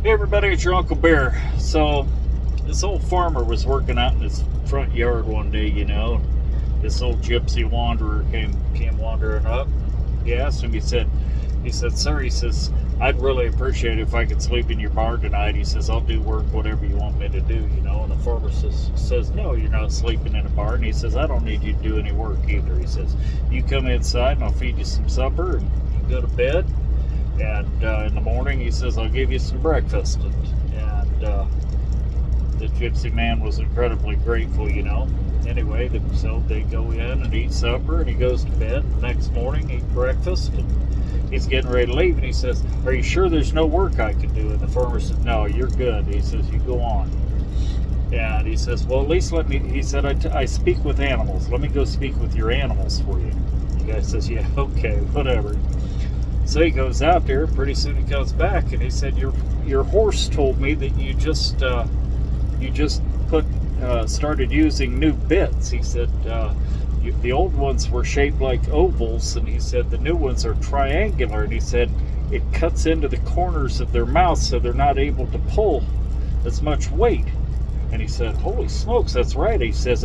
Hey everybody, it's your Uncle Bear. So, this old farmer was working out in his front yard one day, This old gypsy wanderer came wandering up. He asked him, he said, sir, he says, I'd really appreciate it if I could sleep in your barn tonight. He says, I'll do work, whatever you want me to do, And the farmer says, no, you're not sleeping in a barn. He says, I don't need you to do any work either. He says, you come inside and I'll feed you some supper and you go to bed. And in the morning, he says, I'll give you some breakfast. And the gypsy man was incredibly grateful, Anyway, so they go in and eat supper, and he goes to bed. The next morning, eat breakfast, and he's getting ready to leave. And he says, are you sure there's no work I can do? And the farmer said, no, you're good. He says, you go on. And he says, well, at least he said, I speak with animals. Let me go speak with your animals for you. The guy says, yeah, okay, whatever. So he goes out there. Pretty soon he comes back, and he said, "Your horse told me that you just started using new bits." He said, "The old ones were shaped like ovals, and he said the new ones are triangular." And he said it cuts into the corners of their mouth, so they're not able to pull as much weight. And he said, "Holy smokes, that's right." He says,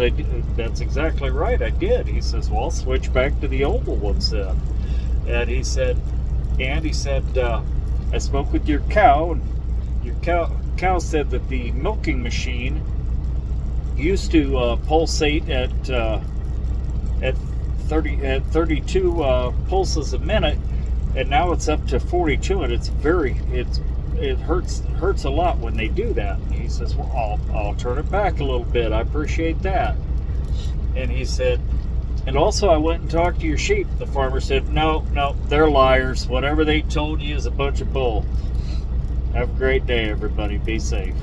"That's exactly right. I did." He says, "Well, I'll switch back to the oval ones then." And he said, I spoke with your cow, and your cow said that the milking machine used to pulsate at 32 pulses a minute, and now it's up to 42, and it hurts a lot when they do that." And he says, "Well, I'll turn it back a little bit. I appreciate that." And he said, "And also, I went and talked to your sheep." The farmer said, no, they're liars. Whatever they told you is a bunch of bull. Have a great day, everybody. Be safe.